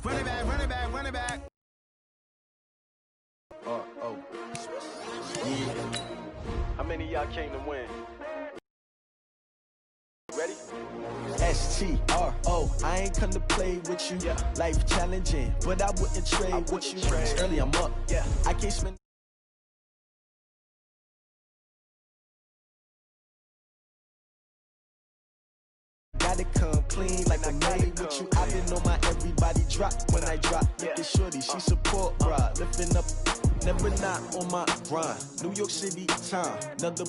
Run it back. Yeah. How many of y'all came to win? Ready? STRO, I ain't come to play with you. Yeah. Life challenging, but I wouldn't trade with you. It's early, I'm up. Yeah. I can't spend. Gotta come clean like I made with you. I've been on my everybody drop when I drop. Look at shorty, she support ride. Lifting up, never not on my grind. New York City time, another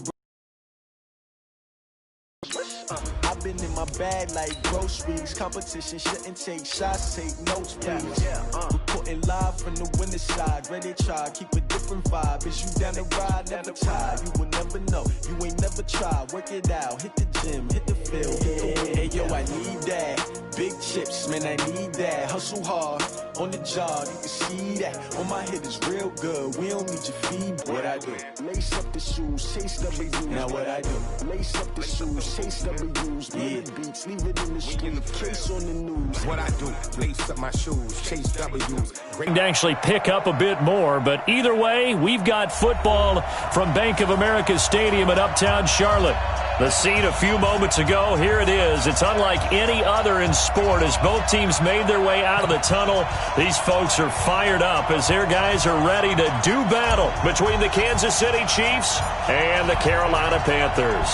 I've been in my bag like groceries. Competition shouldn't take shots, take notes, please. Reporting live from the winter side. Ready to try, keep a different vibe. Is you down the ride, never tired. You will never know, you ain't never tried. Work it out, hit the gym, hit the field, hit the wind. Hey yo, I need that. Big chips, man, I need that. Hustle hard, on the job, you can see that. On my head is real good, we don't need your feed. What I do? Lace up the shoes, chase W's. Now what I do? Lace up the shoes, chase W's. Yeah, beats, leave it in the street, case on the news. What I do? Lace up my shoes, chase W's. To actually pick up a bit more, but either way, we've got football from Bank of America Stadium in Uptown Charlotte. The scene a few moments ago, here it is. It's unlike any other in sport as both teams made their way out of the tunnel. These folks are fired up as their guys are ready to do battle between the Kansas City Chiefs and the Carolina Panthers.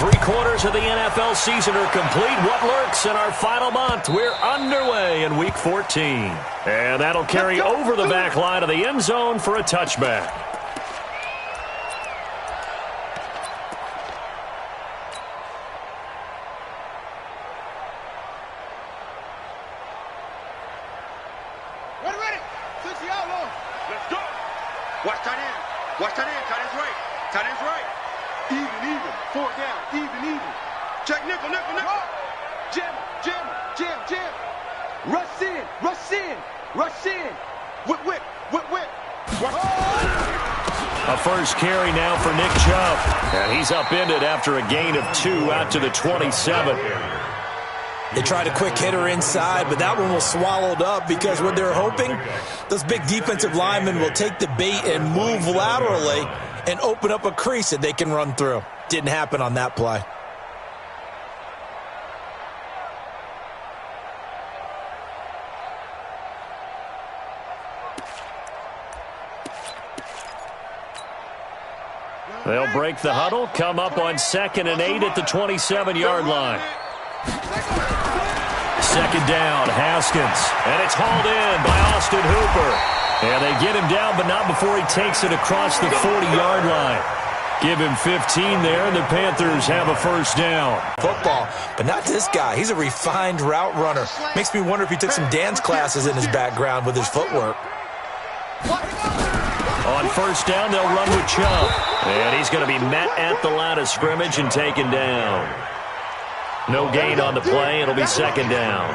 3/4 of the NFL season are complete. What lurks in our final month? We're underway in Week 14. And that'll carry over the back line of the end zone for a touchback. Watch tight end. Watch tight end. Tight end's right. Tight end's right. Even. 4 down. Even. Check nickel. Jam. Rush in. Whip. A first carry now for Nick Chubb. And he's upended after a gain of 2 out to the 27. They tried a quick hitter inside, but that one was swallowed up because what they're hoping, those big defensive linemen will take the bait and move laterally and open up a crease that they can run through. Didn't happen on that play. They'll break the huddle, come up on 2nd and 8 at the 27-yard line. Second down, Haskins. And it's hauled in by Austin Hooper. And they get him down, but not before he takes it across the 40-yard line. Give him 15 there, and the Panthers have a first down. Football, but not this guy. He's a refined route runner. Makes me wonder if he took some dance classes in his background with his footwork. On first down, they'll run with Chubb. And he's going to be met at the line of scrimmage and taken down. No gain on the play. It'll be second down.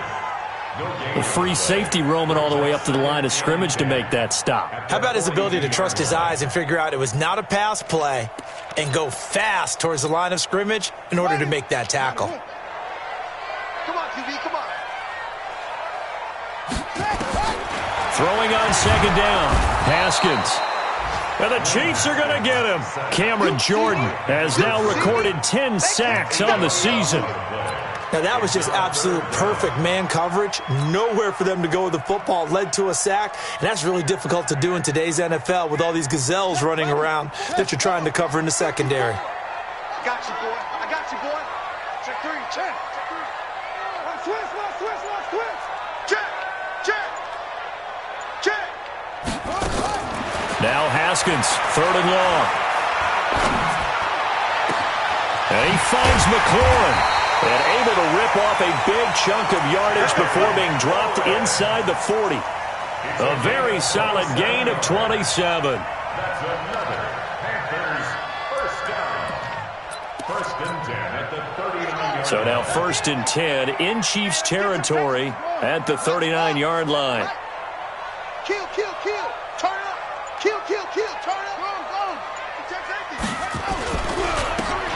A free safety roaming all the way up to the line of scrimmage to make that stop. How about his ability to trust his eyes and figure out it was not a pass play and go fast towards the line of scrimmage in order to make that tackle? Come on, QB, come on. Throwing on second down, Haskins. And the Chiefs are going to get him. Cameron Jordan has now recorded 10 sacks on the season. Now, that was just absolute perfect man coverage. Nowhere for them to go with the football. Led to a sack, and that's really difficult to do in today's NFL with all these gazelles running around that you're trying to cover in the secondary. I got you, boy. Check 3, check. Switch. Check. Now Haskins, 3rd and long. And he finds McLaurin. And able to rip off a big chunk of yardage before being dropped inside the 40. A very solid gain of 27. That's another Panthers first down. First and 10 at the 39-yard. So now 1st and 10 in Chiefs territory at the 39-yard line. Kill. Turn up. Kill. Turn up.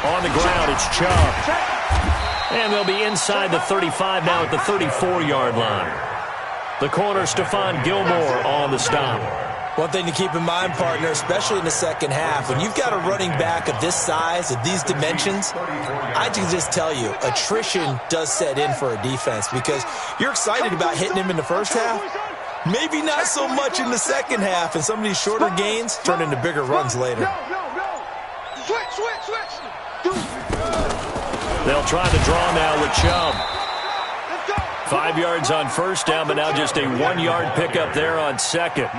Go. On the ground, it's Chubb. And they'll be inside the 35 now at the 34-yard line. The corner, Stephon Gilmore, on the stop. One thing to keep in mind, partner, especially in the second half, when you've got a running back of this size, of these dimensions, I can just tell you, attrition does set in for a defense because you're excited about hitting him in the first half. Maybe not so much in the second half, and some of these shorter gains turn into bigger runs later. They'll try to draw now with Chubb. 5 yards on first down, but now just a 1-yard pickup there on second.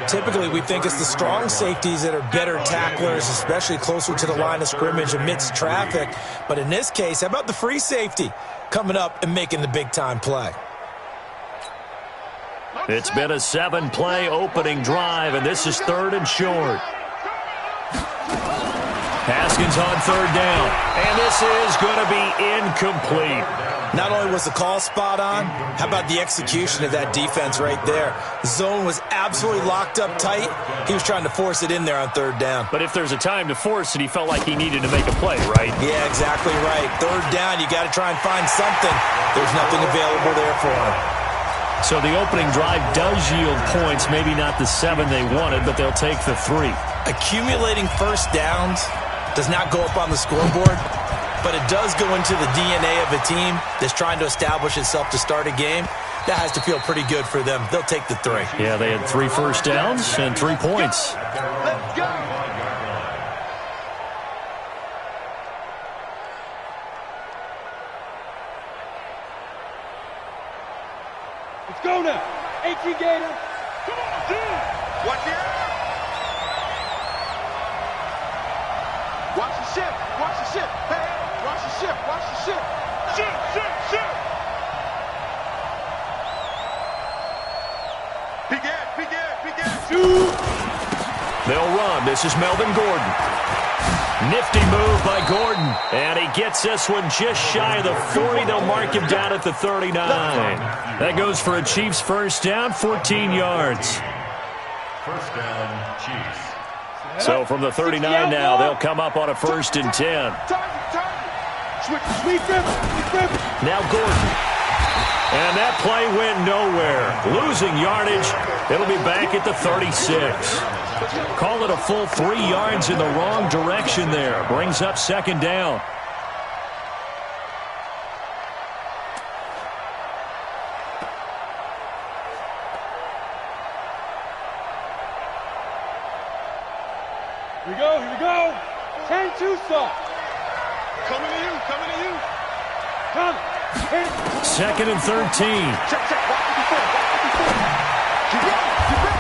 Typically, we think it's the strong safeties that are better tacklers, especially closer to the line of scrimmage amidst traffic. But in this case, how about the free safety coming up and making the big-time play? It's been a 7-play opening drive, and this is 3rd and short. Haskins on 3rd down, and this is going to be incomplete. Not only was the call spot on, how about the execution of that defense right there? Zone was absolutely locked up tight. He was trying to force it in there on 3rd down. But if there's a time to force it, he felt like he needed to make a play, right? Yeah, exactly right. 3rd down, you got to try and find something. There's nothing available there for him. So the opening drive does yield points, maybe not the 7 they wanted, but they'll take the 3. Accumulating first downs does not go up on the scoreboard, but it does go into the DNA of a team that's trying to establish itself to start a game. That has to feel pretty good for them. They'll take the 3. Yeah, they had 3 first downs and 3 points. Let's go. Let's go now. 18 Gator. Come on, dude. Watch it. Watch the ship. Watch the ship. Hey, watch the ship. Watch the ship. Ship, ship, ship. Begin. Shoot. They'll run. This is Melvin Gordon. Nifty move by Gordon. And he gets this one just shy of the 40. They'll mark him down at the 39. That goes for a Chiefs first down, 14 yards. First down, Chiefs. So from the 39 now, they'll come up on a 1st and 10. Sweep them. Now Gordon. And that play went nowhere. Losing yardage. It'll be back at the 36. Call it a full 3 yards in the wrong direction there. Brings up 2nd down. Here we go. 10-2 stop. Coming to you. Come. 2nd and 13. Check. Watch it before.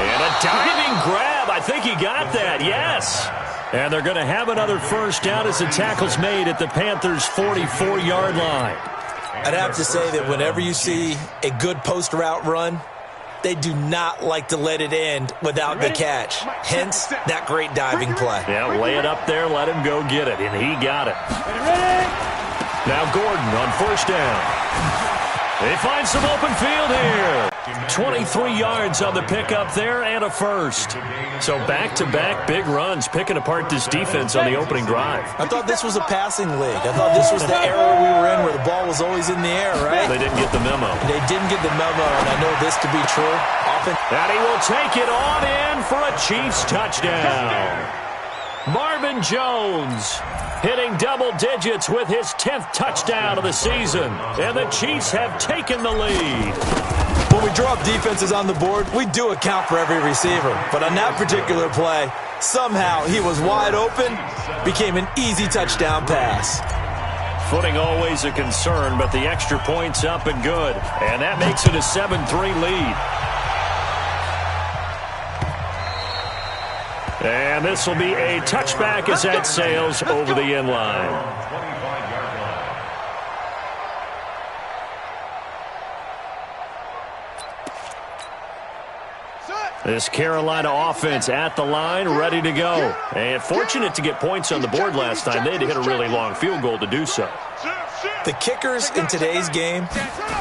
And a diving grab. I think he got that. Yes. And they're going to have another first down as the tackle's made at the Panthers' 44-yard line. I'd have to say that whenever you see a good post route run, they do not like to let it end without the catch. Hence, that great diving play. Yeah, lay it up there, let him go get it, and he got it. Now Gordon on 1st down. They find some open field here. 23 yards on the pickup there and a first. So back-to-back big runs, picking apart this defense on the opening drive. I thought this was a passing league. I thought this was the era we were in where the ball was always in the air, right? They didn't get the memo. They didn't get the memo, and I know this to be true. Often. And he will take it on in for a Chiefs touchdown. Marvin Jones hitting double digits with his 10th touchdown of the season. And the Chiefs have taken the lead. When we draw up defenses on the board, we do account for every receiver. But on that particular play, somehow he was wide open, became an easy touchdown pass. Footing always a concern, but the extra point's up and good. And that makes it a 7-3 lead. And this will be a touchback as that sails over the end line. This Carolina offense at the line, ready to go. And fortunate to get points on the board last time. They had to hit a really long field goal to do so. The kickers in today's game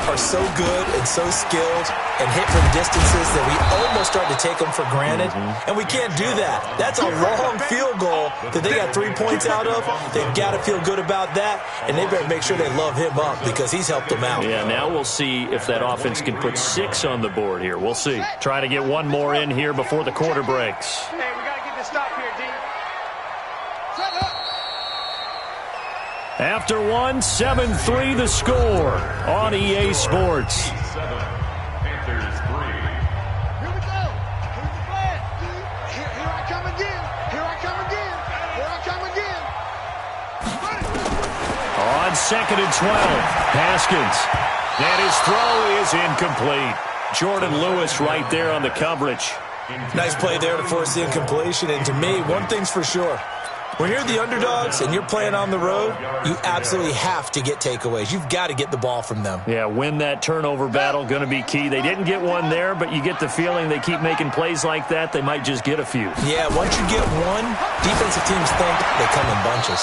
are so good and so skilled and hit from distances that we almost start to take them for granted. And we can't do that. That's a long field goal that they got 3 points out of, they've got to feel good about that, and they better make sure they love him up because he's helped them out. Yeah, now we'll see if that offense can put 6 on the board here. We'll see. Trying to get one more in here before the quarter breaks. Hey, we got to get this stop here, D. After one, 7-3 the score on EA Sports. Panthers 3. Here we go. Here's the plan. Here I come again. Here I come again. Here I come again. On 2nd and 12, Haskins. And his throw is incomplete. Jordan Lewis right there on the coverage. Nice play there to force the incompletion. And to me, one thing's for sure. When you're the underdogs and you're playing on the road, you absolutely have to get takeaways. You've got to get the ball from them. Yeah, win that turnover battle, going to be key. They didn't get one there, but you get the feeling they keep making plays like that, they might just get a few. Yeah, once you get one, defensive teams think they come in bunches.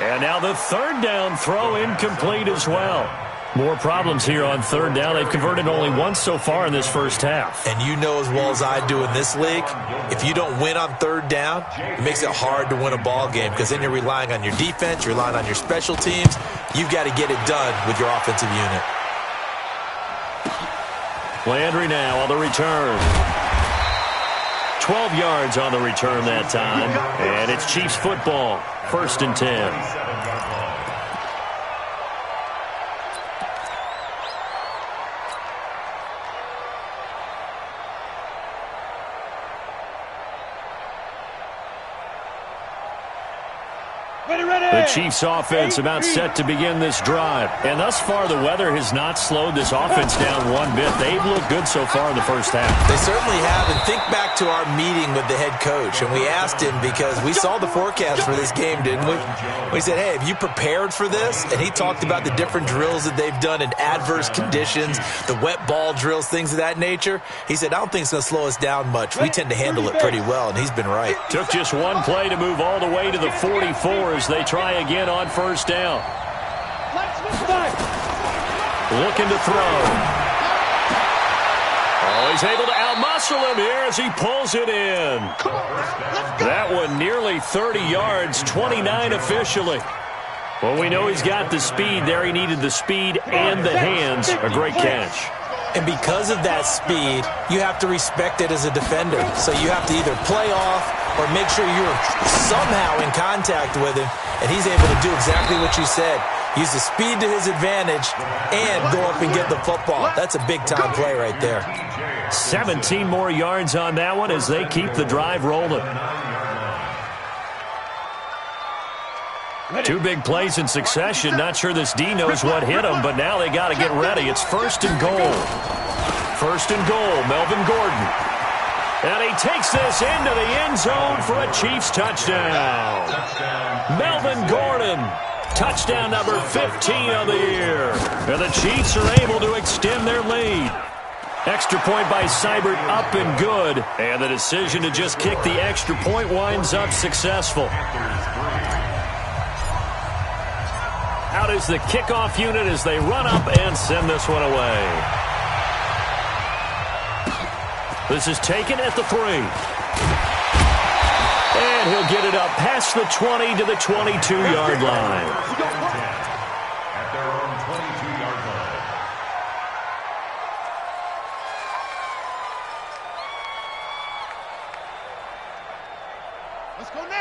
And now the 3rd down throw incomplete as well. More problems here on 3rd down. They've converted only once so far in this first half. And you know as well as I do in this league, if you don't win on 3rd down, it makes it hard to win a ball game because then you're relying on your defense, you're relying on your special teams. You've got to get it done with your offensive unit. Landry now on the return. 12 yards on the return that time. And it's Chiefs football. 1st and 10. The Chiefs offense about set to begin this drive. And thus far, the weather has not slowed this offense down one bit. They've looked good so far in the first half. They certainly have. And think back to our meeting with the head coach. And we asked him because we saw the forecast for this game, didn't we? We said, hey, have you prepared for this? And he talked about the different drills that they've done in adverse conditions, the wet ball drills, things of that nature. He said, I don't think it's going to slow us down much. We tend to handle it pretty well, and he's been right. Took just one play to move all the way to the 44 as they try again on 1st down. Looking to throw. Oh, he's able to outmuscle him here as he pulls it in. That one nearly 30 yards, 29 officially. Well, we know he's got the speed there. He needed the speed and the hands. A great catch. And because of that speed, you have to respect it as a defender. So you have to either play off or make sure you're somehow in contact with him. And he's able to do exactly what you said. Use the speed to his advantage and go up and get the football. That's a big-time play right there. 17 more yards on that one as they keep the drive rolling. 2 big plays in succession. Not sure this D knows what hit him, but now they got to get ready. It's 1st and goal. 1st and goal, Melvin Gordon. And he takes this into the end zone for a Chiefs touchdown. Melvin Gordon, touchdown number 15 of the year. And the Chiefs are able to extend their lead. Extra point by Seibert, up and good. And the decision to just kick the extra point winds up successful. Out is the kickoff unit as they run up and send this one away. This is taken at the 3. And he'll get it up past the 20 to the 22-yard line. At their own 22-yard line.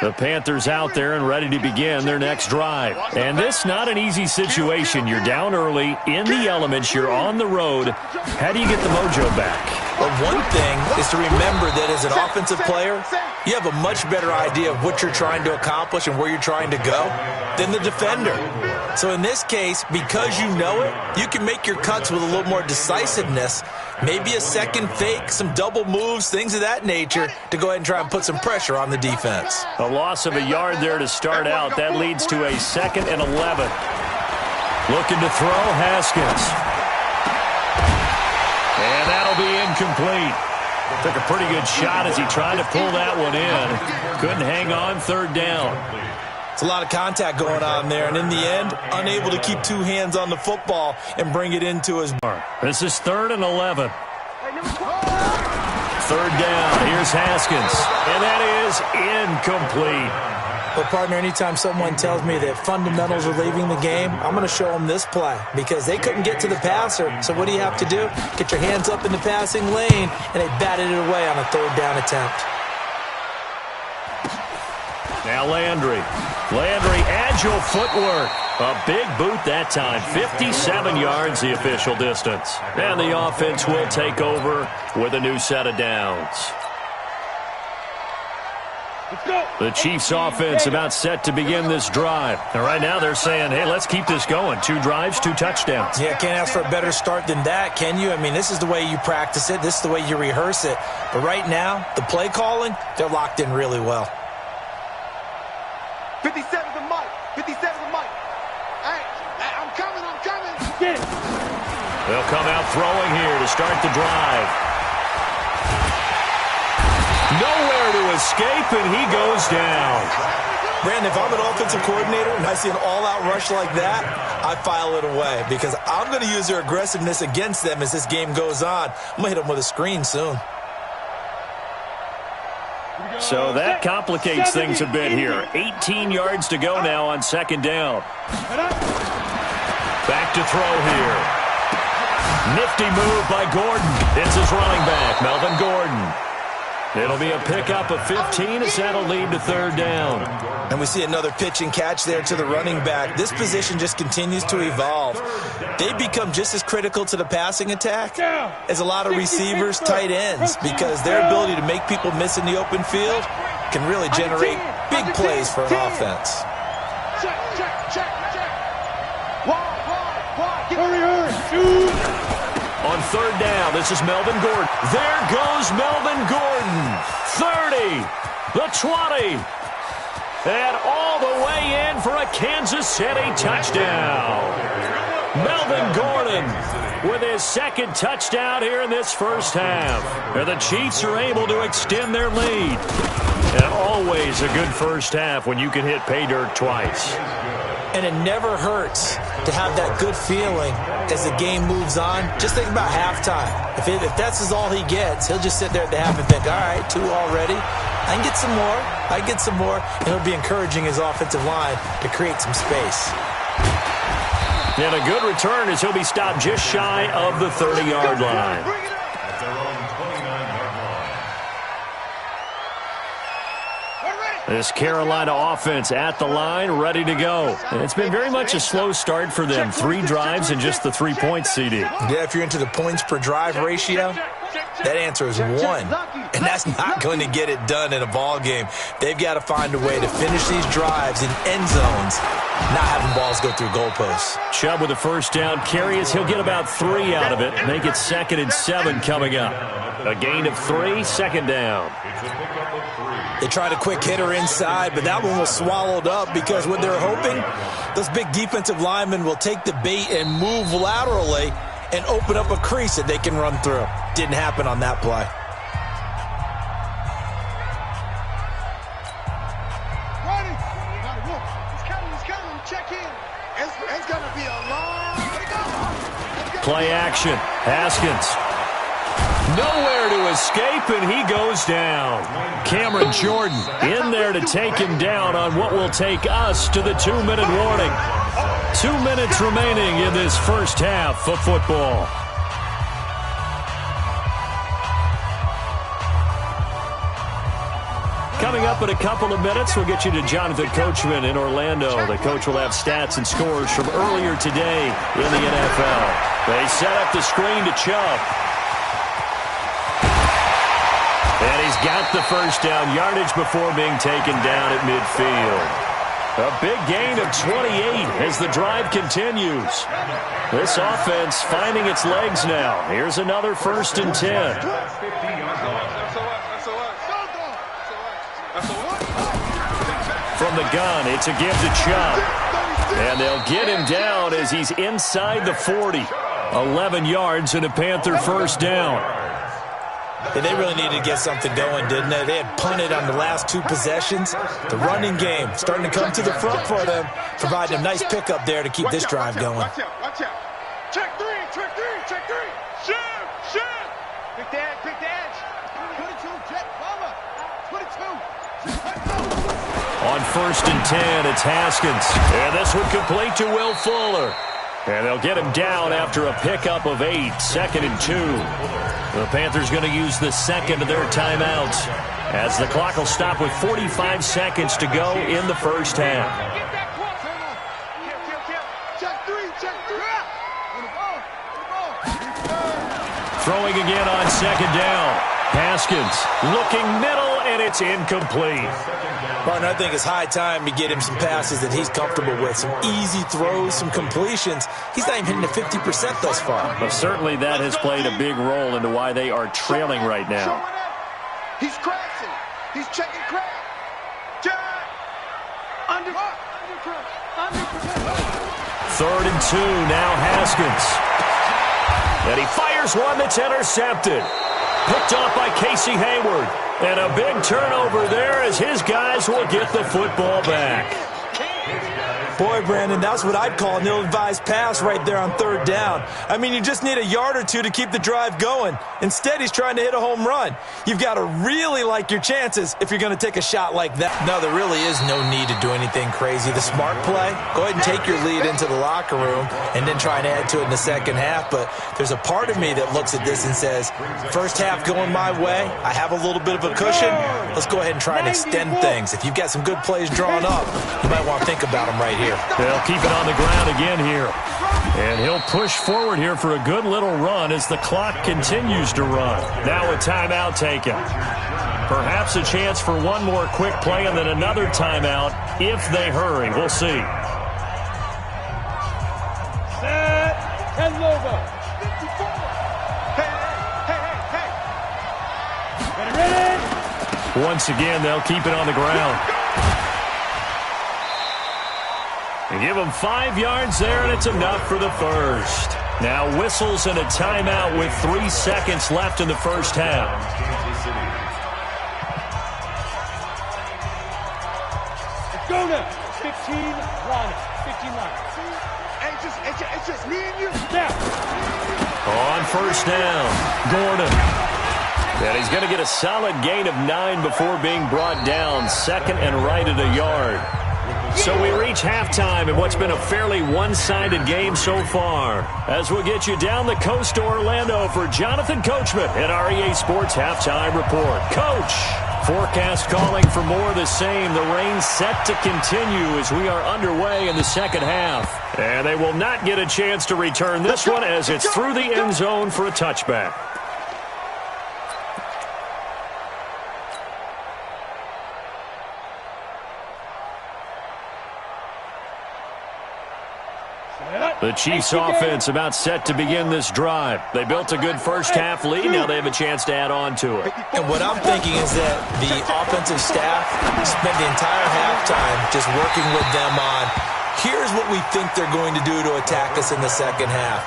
The Panthers out there and ready to begin their next drive. And this not an easy situation. You're down early, in the elements, you're on the road. How do you get the mojo back? Well, one thing is to remember that as an offensive player, you have a much better idea of what you're trying to accomplish and where you're trying to go than the defender. So in this case, because you know it, you can make your cuts with a little more decisiveness, maybe a second fake, some double moves, things of that nature, to go ahead and try and put some pressure on the defense. A loss of a yard there to start out. That leads to a 2nd and 11. Looking to throw, Haskins. And that'll be incomplete. Took a pretty good shot as he tried to pull that one in. Couldn't hang on, 3rd down. It's a lot of contact going on there, and in the end, unable to keep 2 hands on the football and bring it into his mark. This is 3rd and 11. third down. Here's Haskins, and that is incomplete. Well, partner, anytime someone tells me that fundamentals are leaving the game, I'm going to show them this play because they couldn't get to the passer. So what do you have to do? Get your hands up in the passing lane, and they batted it away on a third down attempt. Now Landry. Landry, agile footwork. A big boot that time. 57 yards the official distance. And the offense will take over with a new set of downs. The Chiefs offense about set to begin this drive. And right now they're saying, hey, let's keep this going. 2 drives, 2 touchdowns. Yeah, can't ask for a better start than that, can you? I mean, this is the way you practice it. This is the way you rehearse it. But right now, the play calling, they're locked in really well. 57 to Mike. 57 to Mike. Hey, I'm coming. Get it. They'll come out throwing here to start the drive. Nowhere to escape, and he goes down. Brandon, if I'm an offensive coordinator and I see an all-out rush like that, I file it away because I'm going to use their aggressiveness against them as this game goes on. I'm going to hit them with a screen soon. So that complicates things a bit here. 18 yards to go now on second down. Back to throw here. Nifty move by Gordon. It's his running back, Melvin Gordon. It'll be a pickup of 15 as that'll lead to third down. And we see another pitch and catch there to the running back. This position just continues to evolve. They become just as critical to the passing attack as a lot of receivers, tight ends, because their ability to make people miss in the open field can really generate big plays for an offense. Hurry. On third down, this is Melvin Gordon. There goes Melvin Gordon. 30, the 20, and all the way in for a Kansas City touchdown. Melvin Gordon with his second touchdown here in this first half. And the Chiefs are able to extend their lead. And always a good first half when you can hit pay dirt twice. And it never hurts to have that good feeling as the game moves on. Just think about halftime. If that's all he gets, he'll just sit there at the half and think, all right, 2 already. I can get some more. And he'll be encouraging his offensive line to create some space. And a good return as he'll be stopped just shy of the 30-yard line. This Carolina offense at the line, ready to go. And it's been very much a slow start for them. 3 drives and just the 3 points, CD. Yeah, if you're into the points per drive ratio, that answer is 1. And that's not going to get it done in a ball game. They've got to find a way to finish these drives in end zones, not having balls go through goalposts. Chubb with a first down carry as he'll get about 3 out of it. Make it 2nd and 7 coming up. A gain of 3, second down. They tried a quick hitter inside, but that one was swallowed up because what they're hoping, those big defensive linemen will take the bait and move laterally and open up a crease that they can run through. Didn't happen on that play. He's coming. Check in. It's going to be a long way to go. Play action. Haskins. Nowhere to escape, and he goes down. Cameron Jordan in there to take him down on what will take us to the 2-minute warning. 2 minutes remaining in this first half of football. Coming up in a couple of minutes, we'll get you to Jonathan Coachman in Orlando. The coach will have stats and scores from earlier today in the NFL. They set up the screen to Chubb. And he's got the first down, yardage before being taken down at midfield. A big gain of 28 as the drive continues. This offense finding its legs now. Here's another 1st and 10. From the gun, it's a give to Chubb. And they'll get him down as he's inside the 40. 11 yards and a Panther first down. And they really needed to get something going, didn't they? They had punted on the last 2 possessions. The running game starting to come to the front for them, providing a nice pickup there to keep this drive going. Watch out. Check three. Shift. Pick the edge. first and 10. It's Haskins. And this one complete to Will Fuller. And they'll get him down after a pickup of 8. 2nd and 2. The Panthers going to use the second of their timeouts as the clock will stop with 45 seconds to go in the first half. Throwing again on 2nd down. Haskins looking middle, and it's incomplete. Martin, I think it's high time to get him some passes that he's comfortable with. Some easy throws, some completions. He's not even hitting the 50% thus far. But certainly that has played a big role into why they are trailing right now. He's crashing. He's checking crash. Under 3rd and 2. Now Haskins. And he fires one that's intercepted. Picked off by Casey Hayward. And a big turnover there as his guys will get the football back. Boy, Brandon, that's what I'd call an ill-advised pass right there on 3rd down. I mean, you just need a yard or two to keep the drive going. Instead, he's trying to hit a home run. You've got to really like your chances if you're going to take a shot like that. No, there really is no need to do anything crazy. The smart play, go ahead and take your lead into the locker room and then try and add to it in the second half. But there's a part of me that looks at this and says, first half going my way, I have a little bit of a cushion. Let's go ahead and try and extend things. If you've got some good plays drawn up, you might want to think about them right here. They'll keep it on the ground again here. And he'll push forward here for a good little run as the clock continues to run. Now a timeout taken. Perhaps a chance for one more quick play and then another timeout if they hurry. We'll see. Set. 10 over. Hey. Ready. Once again, they'll keep it on the ground. And give them 5 yards there, and it's enough for the first. Now whistles and a timeout with 3 seconds left in the first half. Let's go now. 15 line. 15 line. It's just me and you. Now. On first down, Gordon. And he's going to get a solid gain of 9 before being brought down. 2nd and right at a yard. So we reach halftime in what's been a fairly one-sided game so far. As we'll get you down the coast to Orlando for Jonathan Coachman at our EA Sports Halftime Report. Coach, forecast calling for more of the same. The rain set to continue as we are underway in the second half. And they will not get a chance to return this one as it's through the end zone for a touchback. The Chiefs offense about set to begin this drive. They built a good first half lead. Now they have a chance to add on to it. And what I'm thinking is that the offensive staff spent the entire halftime just working with them on, here's what we think they're going to do to attack us in the second half.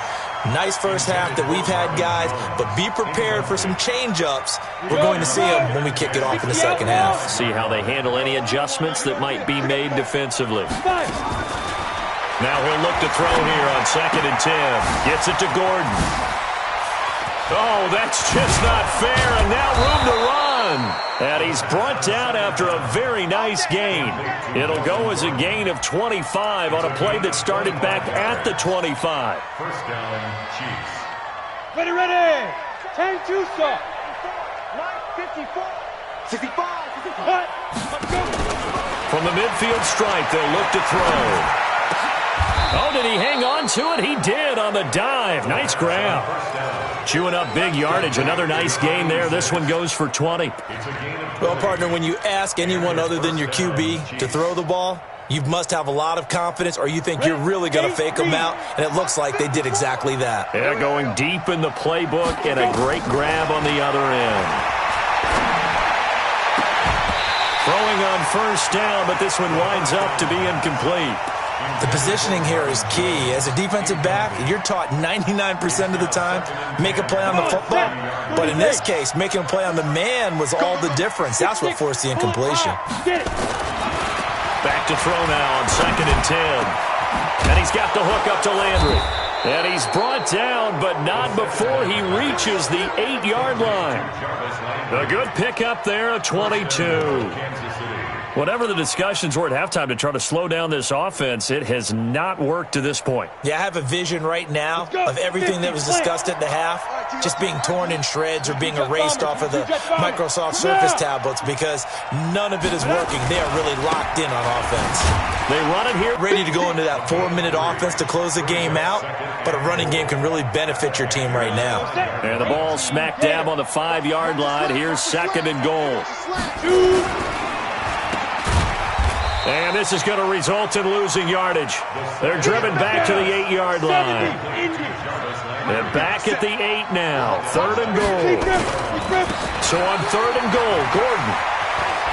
Nice first half that we've had, guys, but be prepared for some change-ups. We're going to see them when we kick it off in the second half. See how they handle any adjustments that might be made defensively. Now he'll look to throw here on 2nd and 10. Gets it to Gordon. Oh, that's just not fair, and now room to run. And he's brought down after a very nice gain. It'll go as a gain of 25 on a play that started back at the 25. First down, Chiefs. Ready. 10-2, sir. 54. 65. Cut. Let's go. From the midfield stripe, they'll look to throw. Oh, did he hang on to it? He did on the dive. Nice grab. Chewing up big yardage. Another nice gain there. This one goes for 20. Well, partner, when you ask anyone other than your QB to throw the ball, you must have a lot of confidence or you think you're really going to fake them out, and it looks like they did exactly that. Yeah, going deep in the playbook and a great grab on the other end. Throwing on first down, but this one winds up to be incomplete. The positioning here is key. As a defensive back, you're taught 99% of the time, make a play on the football. But in this case, making a play on the man was all the difference. That's what forced the incompletion. Back to throw now on 2nd and 10. And he's got the hook up to Landry. And he's brought down, but not before he reaches the 8-yard line. A good pickup there of 22. Whatever the discussions were at halftime to try to slow down this offense, it has not worked to this point. Yeah, I have a vision right now of everything that was discussed at the half just being torn in shreds or being erased off of the Microsoft Surface tablets because none of it is working. They are really locked in on offense. They run it here. Ready to go into that 4-minute offense to close the game out, but a running game can really benefit your team right now. And the ball smack dab on the 5-yard line. Here's 2nd and goal. And this is going to result in losing yardage. They're driven back to the 8-yard line. And back at the 8 now. 3rd and goal. So on 3rd and goal, Gordon.